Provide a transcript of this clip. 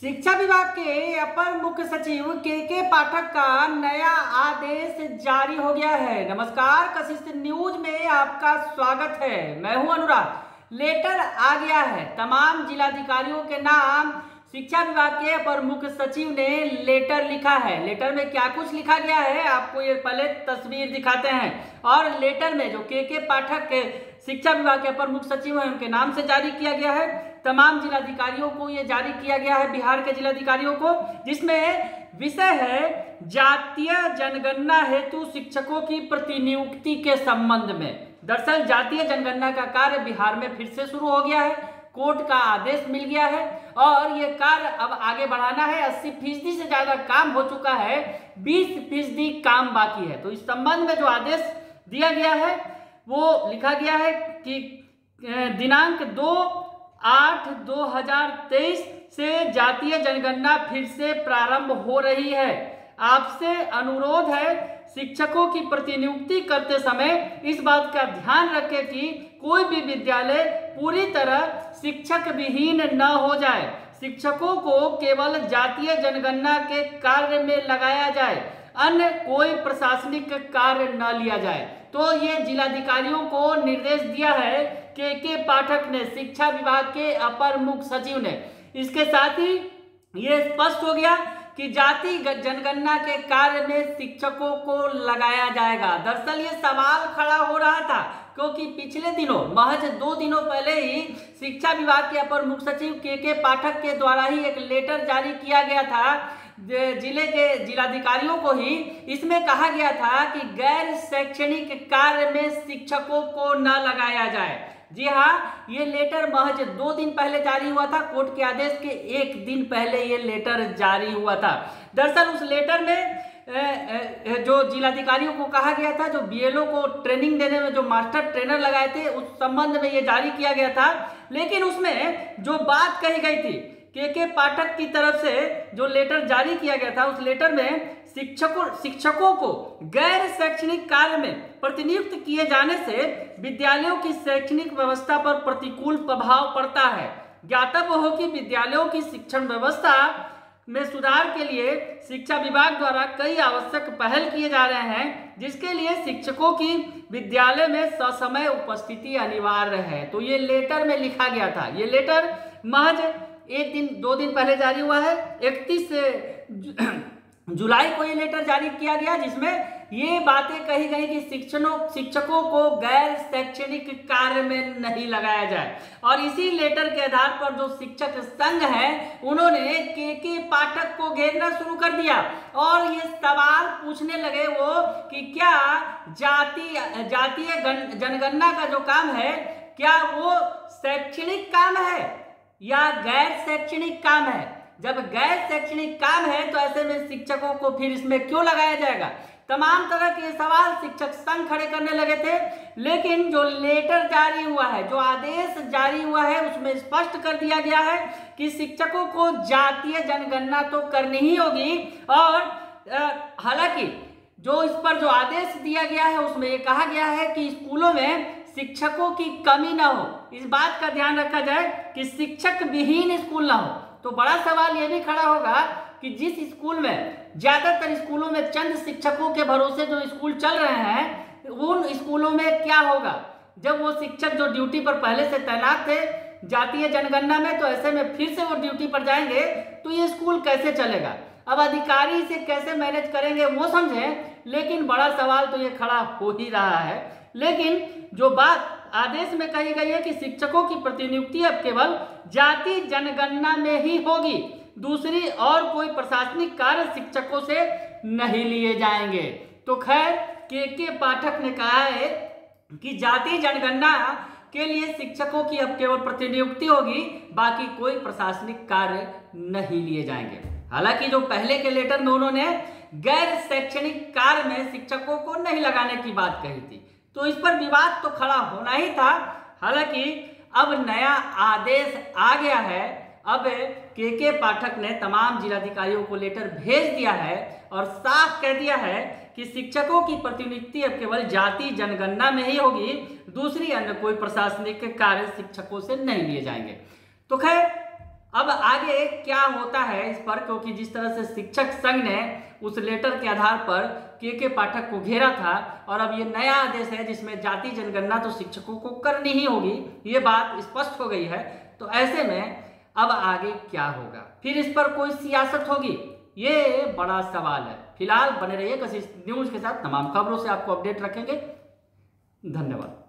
शिक्षा विभाग के अपर मुख्य सचिव के पाठक का नया आदेश जारी हो गया है। नमस्कार, कशिश न्यूज में आपका स्वागत है। मैं हूं अनुराग। लेटर आ गया है। तमाम जिलाधिकारियों के नाम शिक्षा विभाग के अपर मुख्य सचिव ने लेटर लिखा है। लेटर में क्या कुछ लिखा गया है आपको ये पहले तस्वीर दिखाते हैं। और लेटर में जो के पाठक के शिक्षा विभाग के अपर मुख्य सचिव हैं उनके नाम से जारी किया गया है। तमाम जिलाधिकारियों को ये जारी किया गया है, बिहार के जिलाधिकारियों को, जिसमें विषय है जातीय जनगणना हेतु शिक्षकों की प्रतिनियुक्ति के संबंध में। दरअसल जातीय जनगणना का कार्य बिहार में फिर से शुरू हो गया है। कोर्ट का आदेश मिल गया है और ये कार्य अब आगे बढ़ाना है। 80% से ज्यादा काम हो चुका है, 20% काम बाकी है। तो इस संबंध में जो आदेश दिया गया है वो लिखा गया है कि दिनांक 2/8/2023 से जातीय जनगणना फिर से प्रारंभ हो रही है। आपसे अनुरोध है शिक्षकों की प्रतिनियुक्ति करते समय इस बात का ध्यान रखें कि कोई भी विद्यालय पूरी तरह शिक्षक विहीन न हो जाए। शिक्षकों को केवल जातीय जनगणना के कार्य में लगाया जाए, अन्य कोई प्रशासनिक कार्य न लिया जाए। तो ये जिलाधिकारियों को निर्देश दिया है के पाठक ने, शिक्षा विभाग के अपर मुख्य सचिव ने। इसके साथ ही ये स्पष्ट हो गया कि जाति जनगणना के कार्य में शिक्षकों को लगाया जाएगा। दरअसल ये सवाल खड़ा हो रहा था क्योंकि पिछले दिनों, महज 2 दिनों पहले ही शिक्षा विभाग के अपर मुख्य सचिव के पाठक के द्वारा ही एक लेटर जारी किया गया था जिले के जिलाधिकारियों को ही। इसमें कहा गया था कि गैर शैक्षणिक कार्य में शिक्षकों को न लगाया जाए। जी हाँ, ये लेटर महज 2 दिन पहले जारी हुआ था। कोर्ट के आदेश के 1 दिन पहले ये लेटर जारी हुआ था। दरअसल उस लेटर में जो जिलाधिकारियों को कहा गया था, जो बीएलओ को ट्रेनिंग देने में जो मास्टर ट्रेनर लगाए थे, उस संबंध में ये जारी किया गया था। लेकिन उसमें जो बात कही गई थी के पाठक की तरफ से, जो लेटर जारी किया गया था, उस लेटर में शिक्षकों को गैर शैक्षणिक कार्य में प्रतिनियुक्त किए जाने से विद्यालयों की शैक्षणिक व्यवस्था पर प्रतिकूल प्रभाव पड़ता है। ज्ञातव्य हो कि विद्यालयों की शिक्षण व्यवस्था में सुधार के लिए शिक्षा विभाग द्वारा कई आवश्यक पहल किए जा रहे हैं, जिसके लिए शिक्षकों की विद्यालय में ससमय उपस्थिति अनिवार्य है। तो ये लेटर में लिखा गया था। ये लेटर महज 2 दिन पहले जारी हुआ है। 31 जुलाई को ये लेटर जारी किया गया, जिसमें ये बातें कही गई कि शिक्षकों को गैर शैक्षणिक कार्य में नहीं लगाया जाए। और इसी लेटर के आधार पर जो शिक्षक संघ है उन्होंने के पाठक को घेरना शुरू कर दिया और ये सवाल पूछने लगे वो कि क्या जातीय जनगणना का जो काम है, क्या वो शैक्षणिक काम है या गैर शैक्षणिक काम है। जब गैर शैक्षणिक काम है तो ऐसे में शिक्षकों को फिर इसमें क्यों लगाया जाएगा। तमाम तरह के सवाल शिक्षक संघ खड़े करने लगे थे। लेकिन जो लेटर जारी हुआ है, जो आदेश जारी हुआ है, उसमें स्पष्ट कर दिया गया है कि शिक्षकों को जातीय जनगणना तो करनी ही होगी। और हालांकि जो इस पर जो आदेश दिया गया है उसमें ये कहा गया है कि स्कूलों में शिक्षकों की कमी ना हो, इस बात का ध्यान रखा जाए कि शिक्षक विहीन स्कूल ना हो। तो बड़ा सवाल ये भी खड़ा होगा कि जिस स्कूल में, ज्यादातर स्कूलों में चंद शिक्षकों के भरोसे जो स्कूल चल रहे हैं, उन स्कूलों में क्या होगा जब वो शिक्षक जो ड्यूटी पर पहले से तैनात थे जातीय जनगणना में, तो ऐसे में फिर से वो ड्यूटी पर जाएंगे तो ये स्कूल कैसे चलेगा। अब अधिकारी इसे कैसे मैनेज करेंगे वो समझें, लेकिन बड़ा सवाल तो ये खड़ा हो ही रहा है। लेकिन जो बात आदेश में कही गई है कि शिक्षकों की प्रतिनियुक्ति अब केवल जाति जनगणना में ही होगी, दूसरी और कोई प्रशासनिक कार्य शिक्षकों से नहीं लिए जाएंगे। तो खैर के पाठक ने कहा है कि जाति जनगणना के लिए शिक्षकों की अब केवल प्रतिनियुक्ति होगी, बाकी कोई प्रशासनिक कार्य नहीं लिए जाएंगे। हालांकि जो पहले के लेटर में उन्होंने गैर शैक्षणिक कार्य में शिक्षकों को नहीं लगाने की बात कही थी, तो इस पर विवाद तो खड़ा होना ही था। हालांकि अब नया आदेश आ गया है। अब के पाठक ने तमाम जिलाधिकारियों को लेटर भेज दिया है और साफ कह दिया है कि शिक्षकों की प्रतिनियुक्ति अब केवल जाति जनगणना में ही होगी, दूसरी अन्य कोई प्रशासनिक कार्य शिक्षकों से नहीं लिए जाएंगे। तो खैर अब आगे क्या होता है इस पर, क्योंकि जिस तरह से शिक्षक संघ ने उस लेटर के आधार पर के पाठक को घेरा था और अब ये नया आदेश है जिसमें जाति जनगणना तो शिक्षकों को करनी ही होगी, ये बात स्पष्ट हो गई है। तो ऐसे में अब आगे क्या होगा, फिर इस पर कोई सियासत होगी, ये बड़ा सवाल है। फिलहाल बने रहिए कशिश न्यूज के साथ, तमाम खबरों से आपको अपडेट रखेंगे। धन्यवाद।